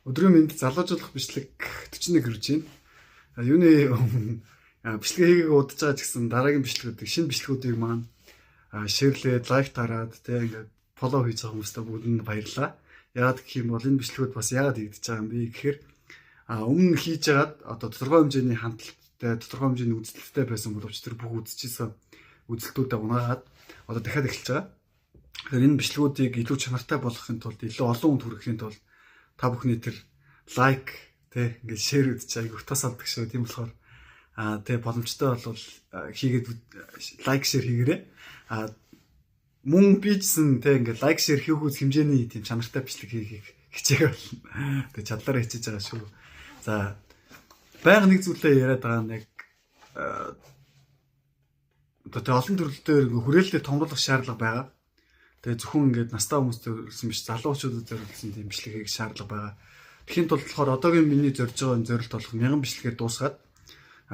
Өдрийн мэнд залуужуулах бичлэг 41 хүрж байна. Юуны бичлэгийг удаж байгаа ч гэсэн дараагийн бичлэгүүдийг шинэ бичлэгүүдийг маань шеэрлээд, лайк тараад тэг ингээд фоллоу хийж байгаа хүмүүстээ бүгдэнд баярлалаа. Яагаад гэх юм бол энэ бичлэгүүд бас яагаад хийгдэж байгаа юм бэ гэхээр өмнө хийж байгаад одоо тодорхой хэмжээний хандлттай, тодорхой хэмжээний үзэлттэй байсан боловч тэр бүх үзчихсэн үзэлтүүдэд унаагаад одоо дахиад эхэлж байгаа. Тэгэхээр энэ бичлэгүүдийг илүү чанартай болгохын тулд, илүү олон хүнд хүрэхин тулд та бүхний тэр лайк тэг ингээд шеэр үзэж айгу тас алдаг шүү. Тийм болохоор тэг боломжтой бол хийгээд лайк шеэр хийгээрэй. Мөн бичсэн тэг ингээд лайк шеэр хийх үз хэмжээний тийм чанартай бичлэг хийхийг хичээх болно. Тэг чадлаараа хичээж байгаа шүү. За байнга нэг зүйлээ яриад байгаа нэг одоо олон төрлөөр хүрээлэлтэд томруулах шаардлага байгаа. Тэгээ зөвхөн ингээд настай хүмүүстэй зориулсан биш, залуучуудад зориулсан тийм бичлэгийг шаардлага байгаа. Тэхийн тулд болохоор одоогийн миний зорж байгаа зорилт болох 1000 бичлэгээр дуусгаад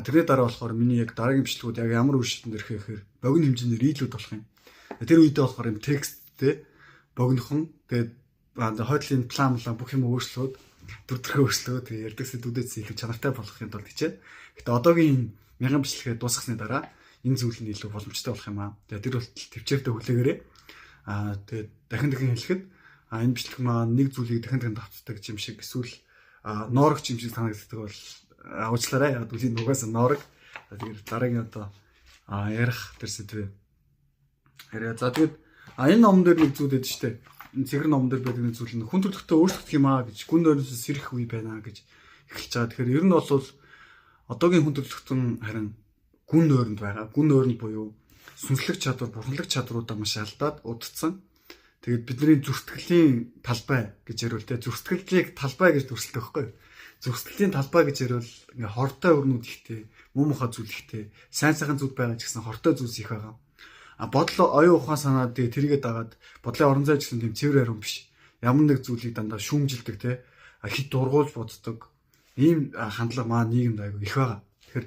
тэрний дараа болохоор миний яг дараагийн бичлэгүүд яг ямар үр шатнд ирэх гэхээр богино хэмжээний рилүүд болох юм. Тэр үедээ болохоор юм тексттэй богинохон тэгээд хойдлын план бүх юм өөрчлөөд дүрдэрхээ өөрчлөөд тэгээд ярддаг сэдвүүдээс илүү чанартай болгохын тулд хичээ. Гэтэ одоогийн 1000 бичлэгээ дуусгасны дараа энэ зүйл нь илүү боломжтой болох юм аа. Тэгээд тэр болтол төвчээртэй хүлээгээрэй. Тэгээд дахин хэлэхэд энэ бичлэг маань нэг зүйлийг дахин давтдаг юм шиг эсвэл ноорогч юм шиг санагддаг бол уучлаарай. Яг үлийн угаасаа ноорог. Тэгээд дараагийн одоо ярих тэр сэдвээ яриа. За тэгээд энэ номон дээр нэг зүйл байдаг шүү дээ. Энэ цэгэр номон дээр байдаг нэг зүйл нь хүн төрөлхтөө өөрчлөгдөх юм аа гэж гүн нойроос сэрэх үе байна гэж эхэлж байгаа. Тэгэхээр ер нь бол одоогийн хүн төрөлхтөн харин гүн нойронд байгаа. Гүн нойронд буюу сүнслэг чадвар, бурханлаг чадруудаа маш алдаад удцсан. Тэгээд бидний зүрхсэтгэлийн талбай гэж ярил тэ зүрхсэтгэлийг талбай гэж төрсөлдөг байхгүй. Зүрхсэтгэлийн талбай гэж ярил ингээ хортой өрнүүд ихтэй, муу муха зүйл ихтэй, сайн сайхан зүйл байгаа ч гэсэн хортой зүйлс их байгаа. Бодол оюун ухаан санаа тэрийгэ дагаад бодлын орон зай гэсэн тийм цэвэр ариун биш. Ямар нэг зүйлийг дандаа шүүмжилдэг те хит дургуулж боддог. Ийм хандлага маань нийгэмд аягүй их байгаа. Тэгэхээр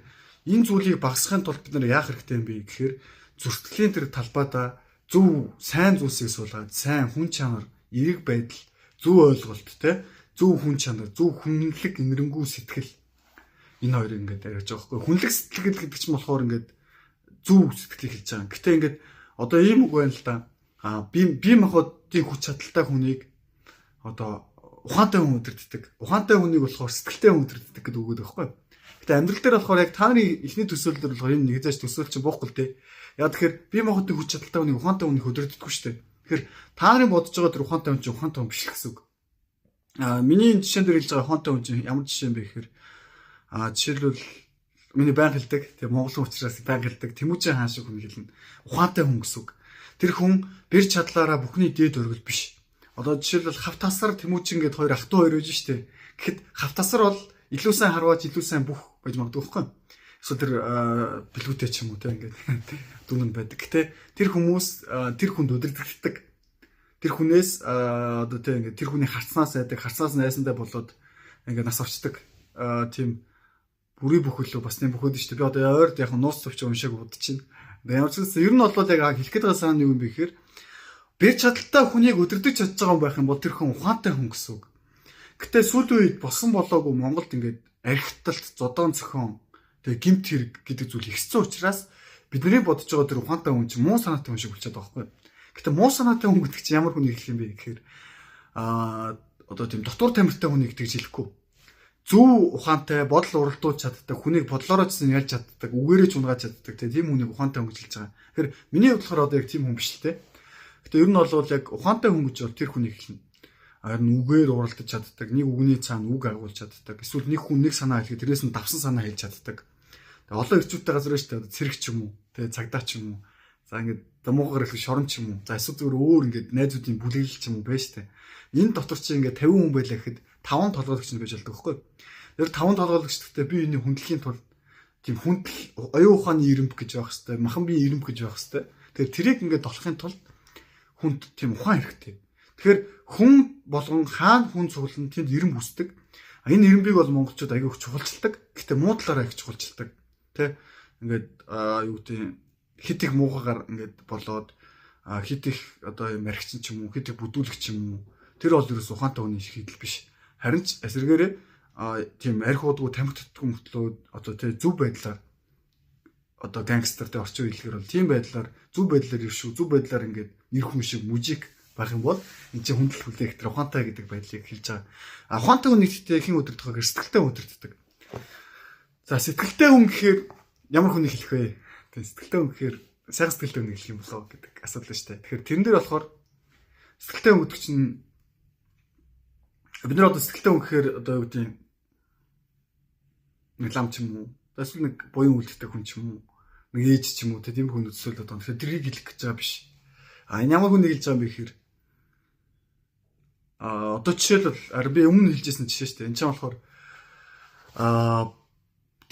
энэ зүйлийг багасгахын тулд бид нар яах хэрэгтэй юм бэ гэхээр зүрхсэтгэлийн тэр талбайдаа зөв сайн зүйлсийг суулгаад сайн хүн чанар, эерэг байдал, зөв ойлголт те зөв хүн чанар, зөв хүнлэг, инэрэнгүү сэтгэл энэ хоёрыг ингээд ярьж байгаа байхгүй. Хүнлэг сэтгэл гэдэг чинь болохоор ингээд зөв сэтгэлийг хэлж байгаа. Гэтэ ингээд одоо ийм үг байна л да. Би махбодын хүч чадалтай хүнийг одоо ухаантай хүн өдөрддөг. Ухаантай хүнийг болохоор сэтгэлтэй хүн өдөрддөг гэдэг үг өгдөг байхгүй. Гэтэ амьдрал дээр болохоор яг та нарын эхний төсөөлөл болохоор энэ нэг зааш төсөөлч чинь боохгүй л дээ. Яг тэгэхээр би махбодын хүч чадалтай хүнийг ухаантай хүнийг өдөрддөггүй шүү дээ. Тэгэхээр та нарын бодож байгаа тэр ухаантай хүн чинь ухаантай хүн биш л гэсэн үг. Миний жишээн дээр хэлж байгаа ухаантай хүн чинь ямар жишээ юм бэ гэхээр жишээлбэл миний байнга хэлдэг. Тэгээ монголын учраас байнга хэлдэг. Тэмүүжин хаан шиг хүн хэлнэ. Ухаантай хүн гэсэн үг. Тэр хүн бэр чадлаараа бүхний дээд өргөл биш. Одоо жишээлбэл Хавтасар Тэмүүжин гэд хоёр ах トゥ хоёр байж штэ. Гэхэд Хавтасар бол илүү сайн харваач илүү сайн бүх байж магадгүй байхгүй. Эсвэл тэр бэлгүүтэй ч юм уу те ингээд дүнэн байдаг. Гэтэ тэр хүмүүс тэр хүнд өдөрдөгддөг. Тэр хүнээс одоо те ингээд тэр хүний харцнаас айдаг, харцнаас найсандаа болоод ингээд нас авчдаг. Тийм бүрий бүхэлөө бас тийм бүхөөд шүү дээ. Би одоо ойрд яг нууц төвч уншааг бодчихно. Ямар ч гэсэн ер нь бол яг хэлэх гээд байгаа сан юу юм бэ гэхээр бэр чадaltaй хүнийг өдөрдөж чадж байгаа юм байх юм бол тэр хүн ухаантай хүн гэсэн үг. Гэтэ сүүлийн үед болсон болоогүй Монголд ингээд архиталт, зодоон зохион, тэгээ гимт хэрэг гэдэг зүйл ихсэн учраас бидний бодож байгаа тэр ухаантай хүн чинь муу санаатай хүн шиг болчиход байгаа байхгүй. Гэтэ муу санаатай хүн гэдэг чинь ямар хүнийг хэлэх юм бэ гэхээр одоо тийм дотор тамиртай хүнийг тэгж хэлэхгүй. Зөв ухаантай бодол уралдуулж чаддаг хүнийг бодлороо ч ялж чаддаг үгээрээ ч унгааж чаддаг тийм хүнийг ухаантай хүн гэж хэлж байгаа. Тэгэхээр миний бодлохоор одоо яг тийм хүн биш л те. Гэтэ ер нь бол яг ухаантай хүн гэж бол тэр хүнийг хэлнэ. Харин үгээр уралдаж чаддаг, нэг үгний цаана үг агуулж чаддаг. Эсвэл нэг хүн нэг санаа хэлэхэд тэрээс нь давсан санаа хэлж чаддаг. Тэгээ олон эрчүүдтэй газар шүү дээ. Цэрэг ч юм уу, тэгээ цагдаа ч юм уу. За ингээд дамуугаар хэлэх шорон ч юм уу. За эсвэл зүгээр өөр ингээд найзуудын бүлэглэл ч юм уу байж тээ. Энэ дотор чи ингээд 50 хүн байлаа гэхэд 5 толгойлогч нь гэж болдог байхгүй. Тэр 5 толгойлогчтой би энэ хүндлэхийн тулд тийм хүндэл оюун ухааны ирэмб гэж байх хэвээр, махан бие ирэмб гэж байх хэвээр. Тэгэхээр тэрийг ингээд болохын тулд хүнд тийм ухаан хэрэгтэй. Тэгэхээр хүн болгон хаана хүн цуглан тэнд ирэмб үсдэг. Энэ ирэмбийг бол монголчууд аягүй их чухалчилдаг. Гэхдээ муу талаараа их чухалчилдаг. Тэ ингээд юу гэдэг хит их муугаар ингээд болоод хит их одоо маргичсан ч юм уу, хит их бүдүүлэг ч юм уу. Тэр бол ерөөс ухаантай хүний шийдэл биш. Харин ч эсвэргээрээ тийм арх уудгүй тамхи татдаггүй мөртлөө одоо тий зөв байдлаар одоо гангстертэй орчин үеийнхээр бол тийм байдлаар зөв байдлаар иршүү зөв байдлаар ингээд нэр хүн шиг мужик байх юм бол энэ чинь хүндэл хүлээх тэр ухаантай гэдэг байдлыг хэлж байгаа. Ухаантай хүн нэгтээ хэн өдөртөхөөр сэтгэлтэй хүн өдөртдөг. За сэтгэлтэй хүн гэхээр ямар хүнийг хэлэх вэ? Тэгээ сэтгэлтэй хүн гэхээр сайн сэтгэлтэй хүн хэлэх юм болоо гэдэг асуудал шүү дээ. Тэгэхээр тэрэн дээр болохоор сэтгэлтэй хүн гэдэг чинь бид нар одоо сэтгэлтэй хүн гэхээр одоо юу гэдэг нэг лам ч юм уу? Эсвэл нэг буян үлддэг хүн ч юм уу? Нэг ээж ч юм уу? Тийм хүн төсөөл одоо тэгэхээр тэрийг хэлэх гэж байгаа биш. Энэ ямар хүнийг хэлж байгаа юм бэ гэхээр одоо жишээлбэл би өмнө хэлжсэн жишээ шүү дээ. Энэ ч болохоор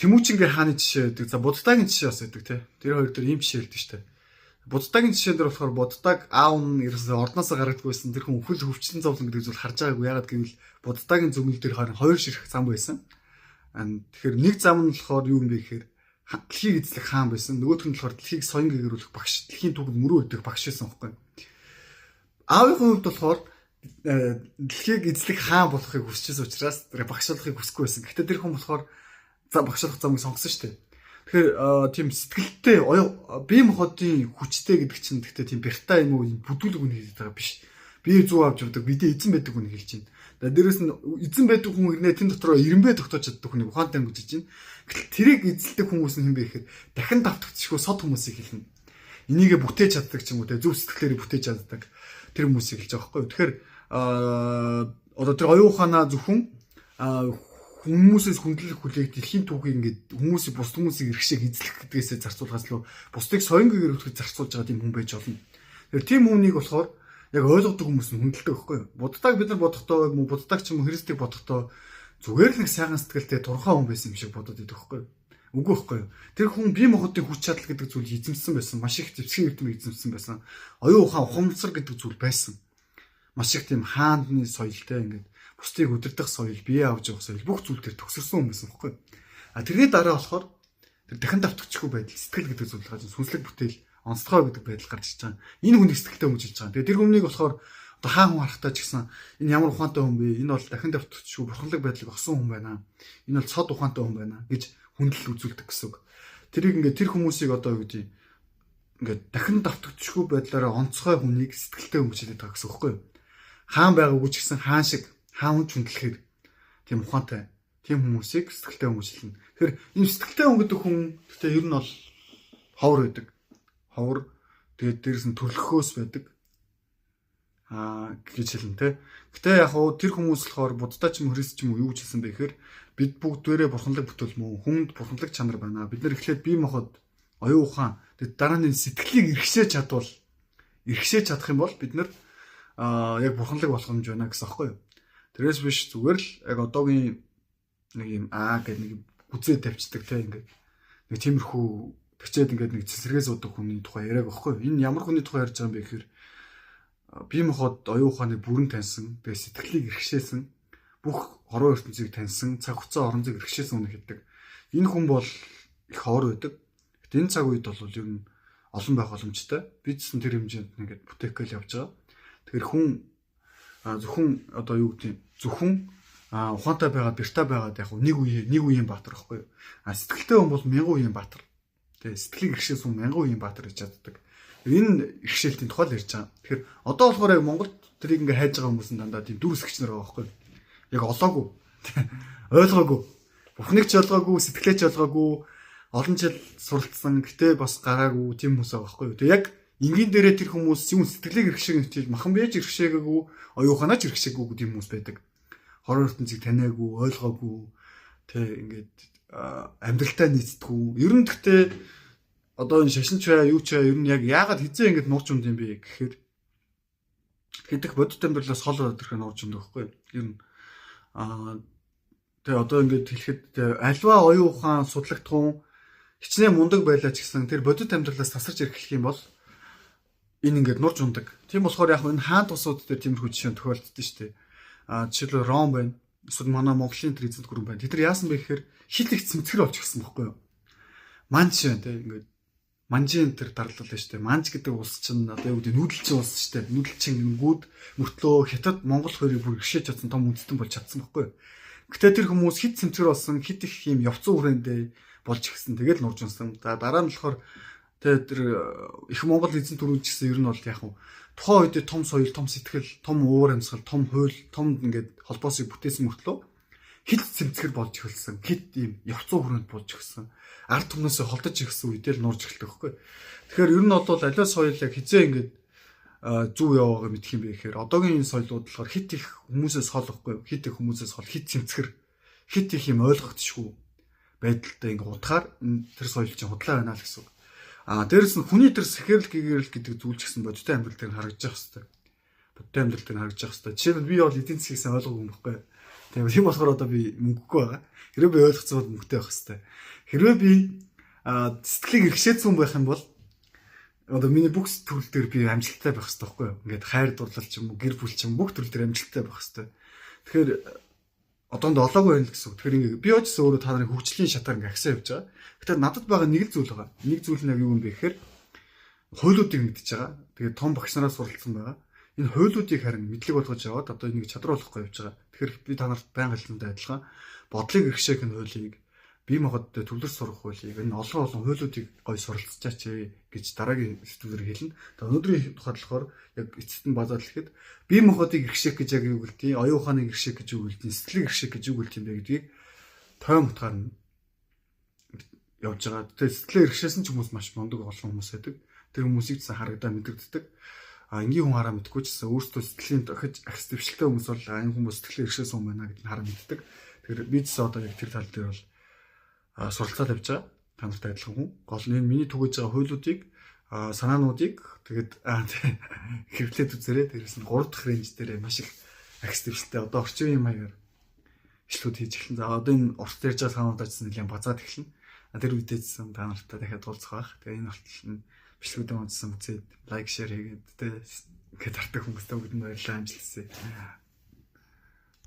Тэмүүчингийн хааны жишээ байдаг. За Буддагийн жишээ бас байдаг тий. Тэр хоёр дээр ийм жишээ хэлдэг шүү дээ. Буддагийн жишээн дээр болохоор Буддаг аав нь ерөөсөө ордноосоо гаргадаггүйсэн. Тэр хүн өхөл хөвчлэн зовлон гэдэг зүйл харж байгаагүй. Ягаад гэвэл Буддагийн зөвнөл дээр харин хоёр ширхэг зам байсан. Тэгэхээр нэг зам нь болохоор юу юм бэ гэхээр дэлхийг эзлэх хаан байсан. Нөгөөх нь болохоор дэлхийг соён гэгэрүүлэх багш, дэлхийн түүхэнд мөрөө өгдөх багш байсан байхгүй. Аавынхын хувьд болохоор дэлхийг эзлэх хаан болохыг хүсчихсэн учраас тэр багш болохыг хүсэхгүй байсан. Гэхдээ тэр хүн болохоор багш болох замыг сонгосон шүү дээ. Тэгэхээр тийм сэтгэлтэй бие махбодын хүчтэй гэдэг чинь гэхдээ тийм бяртаа юм уу бүдүүлэг үн хэлээд байгаа биш. Бие зүү авч явдаг, бидээ эзэн байдаг үн хэлж байна. Дээрээс нь эзэн байдаг хүн ирнэ тэн дотроо ирэмбэ тогтоож чаддаг хүнийг ухаантай өнгөж чинь. Гэтэл тэрийг эзэлдэг хүмүүс нь хэн бэ гэхээр дахин давтагдчихгүй сод хүмүүсийг хэлнэ. Энийгээ бүтээж чаддаг ч юм уу те зөв сэтгэлээрээ бүтээж чаддаг тэр хүмүүсийг хэлж байгаа байхгүй. Тэгэхээр одоо тэр оюун ухаанаа зөвхөн хүмүүсээс хүндлэх хүлээх дэлхийн түүхийг ингээд хүмүүсийг бус хүмүүсийг иргэшээг эзлэх гэдгээсээ зарцуулахаас л бусдыг соён гэгэрүүлэхэд зарцуулж байгаа тийм хүн байж болно. Тэгэхээр тийм хүнийг болохоор яг ойлгодог хүмүүс нь хүндэлдэг байхгүй юу? Буддаг бид нар бодохдоо юм уу буддаг ч юм уу христийг бодохдоо зүгээр л нэг сайхан сэтгэлтэй турхаа хүн байсан юм шиг бодоод байдаг байхгүй юу? Үгүй байхгүй юу? Тэр хүн бие махбодын хүч чадал гэдэг зүйл эзэмсэн байсан. Маш их зэвсгийн эрдэмтэн эзэмсэн байсан. Оюун ухаан ухамсар гэдэг зүйл байсан. Маш их тийм хааны соёлтой ингээд бусдыг удирдах соёл, бие авч явах соёл бүх зүйл төр төгсөрсөн хүн байсан байхгүй юу? Тэрний дараа болохоор тэр дахин давтагчгүй байдал сэтгэл гэдэг зүйл гарч сүнслэг бүтээл онцлогоо гэдэг байдал гарч ирж байгаа. Энэ хүн сэтгэлтэй хүн жилж байгаа. Тэгээ тэр хүнийг болохоор одоо хаан хүн харахтаа ч гэсэн энэ ямар ухаантай хүн бэ? Энэ бол дахин давтагчгүй бурханлаг байдлыг олсон хүн байна. Энэ бол цод ухаантай хүн байна гэж хүндэл үзүүлдэг гэсэн үг. Тэрийг ингээд тэр хүмүүсийг одоо юу гэдэг ингээд дахин давтагчгүй байдлаараа онцгой хүнийг сэтгэлтэй хүн жилээд байгаа гэсэн үг байхгүй юу? Хаан байгаагүй ч гэсэн хаан шиг хаан хүн хүндлэхээр тийм ухаантай тийм хүмүүсийг сэтгэлтэй хүн жилнэ. Тэгэхээр энэ сэтгэлтэй хүн гэдэг хүн гэхдээ ер нь бол ховор байдаг. Ховор тэгээд дээрс нь төрлөхөөс байдаг гэж хэлнэ те. Гэтэ яг хуу тэр хүмүүс болохоор буддаа ч юм христ ч юм уу юу гэж хэлсэн бэ гэхээр бид бүгдээрээ бурханлаг бүтээл мөн хүнд бурханлаг чанар байна. Бид нар эхлээд бие махбод оюун ухаан тэгээд дараа нь сэтгэлийг эрхшээж чадах юм бол бид нар яг бурханлаг болох юм байна гэсэн аахгүй юу. Тэрээс биш зүгээр л яг одоогийн нэг юм гэдэг нэг гүзээ тавьчихдаг те ингээд нэг тиймэрхүү тэгчээд ингээд нэг цэсрэгээс удаг хүний тухай яриаг байхгүй юу. Энэ ямар хүний тухай ярьж байгаа юм бэ гэхээр бие махбод оюун ухааныг бүрэн таньсан, тэгээ сэтгэлийг эрхшээсэн, бүх хорвоо ертөнцийг таньсан, цаг хугацаа оронзыг эрхшээсэн хүн гэдэг. Энэ хүн бол их ховор байдаг. Гэт энэ цаг үед бол ер нь олон байх боломжтой. Бид ч тэр хэмжээнд ингээд бүтээгдэхүүн явж байгаа. Тэгэхээр хүн зөвхөн одоо юу гэдэг зөвхөн ухаантай байгаад бэртэй байгаад яг нэг үеийн баатар байхгүй юу. Сэтгэлтэй хүн бол мянган үеийн баатар. Тэгээ сэтгэлийг эрхшээс хүн мянган үеийн баатар гэж чаддаг. Энэ эрхшээлтийн тухай л ярьж байгаа. Тэгэхээр одоо болохоор яг Монголд тэрийг ингээ хайж байгаа хүмүүс нь дандаа тийм дүр эсгэгч нар байгаа байхгүй юу. Яг олоогүй. Ойлгоогүй. Бүхнийг ч ойлгоогүй, сэтгэлээ ч ойлгоогүй, олон жил суралцсан гэтээ бас гараагүй тийм хүмүүс байгаа байхгүй юу. Тэгээ яг энгийн дээрээ тэр хүмүүс юм сэтгэлийг эрхшээг хичээл махан байж эрхшээгээгүй, оюун ухаанаач эрхшээгүй гэдэг хүмүүс байдаг. Хорон ертөнцийг таниагүй, ойлгоогүй, тэг ингээд амьдралтай нийцдэггүй. Ер нь гэхдээ одоо энэ шашин чаа юу чаа ер нь яг яагаад хизээ ингэж нурж унд юм бэ гэхээр хэдих бодит амьдралаас хол өдрөх нурж унд байхгүй ер нь тэгээ одоо ингэж хэлэхэд альва оюун ухаан судлагдах хүн хичнээн мундаг байлаа ч гэсэн тэр бодит амьдралаас тасарч ирэх юм бол энэ ингэж нурж ундаг. Тийм болохоор яг энэ хаан тусууд дээр тиймэрхүү жишээ тохиолддог шүү дээ. Жишээлбэл Ром байна. Эсвэл манай Монголын тэр эзэнт гүрэн байна. Тэд нар яасан бэ гэхээр хит их цэмцгэр болж гисэн байхгүй юу? Манч байна те ингэж манжийн тэр дарлал нь шүү дээ. Манж гэдэг улс чинь одоо юу гэдэг нүүдэлчин улс шүү дээ. Нүүдэлчин гингүүд мөртлөө хятад Монгол хоёрыг бүр гიშээж чадсан том үндэстэн болж чадсан байхгүй юу? Гэтэ тэр хүмүүс хит цэмцгэр болсон, хит их юм явцсан хүрээндээ болж ихсэн. Тэгэл нурж унсан. За дараа нь болохоор тэр их Монгол эзэн төрүүлж гисэн ер нь бол яг хуу тухайн үед том соёл, том сэтгэл, том уур амьсгал, том хууль, том ингээд холбоосыг бүтээсэн мөртлөө хит цэмцгэр болж эхэлсэн. Хит ийм явцсан хүрээнд болж эхэлсэн. Ард түмнээсээ холдож ирсэн үедээ л нурж эхэлдэг байхгүй. Тэгэхээр ер нь бол аливаа соёл яг хизээ ингээд зүв яваагаа мэдх юм бэ гэхээр одоогийн энэ соёлууд болохоор хит их хүмүүсээс хол байхгүй. Хит их хүмүүсээс хол хит цэмцгэр, хит их юм ойлгогдчихгүй байдалтай ингээд утгаар тэр соёл чинь худлаа байна л гэсэн үг. Дээрэс нь хүний тэр сэхэрл гэгэрл гэдэг зүйл ч гэсэн бодиттой амьдрал дээр харагдаж явах хэрэгтэй. Бодиттой амьдрал дээр харагдаж явах хэрэгтэй. Жишээ нь би бол эдийн засгийг сайн ойлгоогүй юм байхгүй. Тийм болохоор одоо би мөнгөгүй байгаа. Хэрвээ би ойлгоцсон бол мөнгөтэй байх хэрэгтэй. Хэрвээ би сэтгэлийг иргэшээдсэн хүн байх юм бол одоо миний бүх төрөл дээр би амжилттай байх хэрэгтэй байхгүй юу? Ингээд хайр дурлал ч юм уу, гэр бүл ч юм бүх төрөл дээр амжилттай байх хэрэгтэй. Тэгэхээр одоонд олоогүй байна л гэсэн үг. Тэгэхээр ингээд би очсон өөрөө та нарын хөгжлийн шатаар ингээд агсаа явж байгаа. Гэтэл надад байгаа нэг л зүйл байгаа. Нэг зүйл нь юу юм бэ гэхээр хуулиудыг мэдчихэж байгаа. Тэгээд том багш нараас суралцсан байгаа. Энэ хуулиудыг харин мэдлэг болгож яваад одоо энийг чадварлахгүй явж байгаа. Тэгэхээр би та нарт байнга хэлсэнтэй адилхан бодлыг иргэшээх нь хуулийг бие махбодтой төвлөрч сурах хуулийг энэ олон хуулиудыг гой суралцчаач гэж дараагийн сэдвээр хэлнэ. Тэгээ өнөөдрийн тухайд болохоор яг эцэст нь базаад хэлэхэд бие махбодыг иргэшээх гэж яг юу гэлтий, оюун ухааныг иргэшээх гэж юу гэлтий, сэтгэлийг иргэшээх гэж юу гэлтий юм бэ гэдгийг тойм утгаар нь явж байгаа. Тэгээ сэтгэлээ иргэшээсэн ч хүмүүс маш мундаг олон хүмүүс байдаг. Тэр хүмүүсийг ч харагдаа мэдэрддэг. Энгийн хүн хараа мэдгүй ч гэсэн өөртөө сэтгэлийн дахиж ахс дэвшилтэй хүмүүс бол энэ хүмүүс сэтгэлээ иргэшээсэн хүн байна гэдгийг хараа мэддэг. Тэгэхээр би ч одоо яг тэр тал дээр бол суралцаад явж байгаа. Та нартай адилхан хүн. Гол нь миний түгэж байгаа хуулиудыг санаануудыг тэгээд хэвлээд үзээрэй. Дээрээс нь 3 дахь рейнж дээр маш их ахс дэвшилтэй одоо орчин үеийн маягаар ишлүүд хийж эхэлсэн. За одоо энэ урт ярьж байгаа санаудаас нэлээд базаад эхэлнэ. Тэр үедээсэн та нартай дахиад уулзах байх. Тэгээ энэ болтол нь бичлэгүүдээ үзсэн үзээд лайк, шеэр хийгээд тэ ингээд тартай хүмүүстэй бүгд нь баярлалаа амжилт хүсье.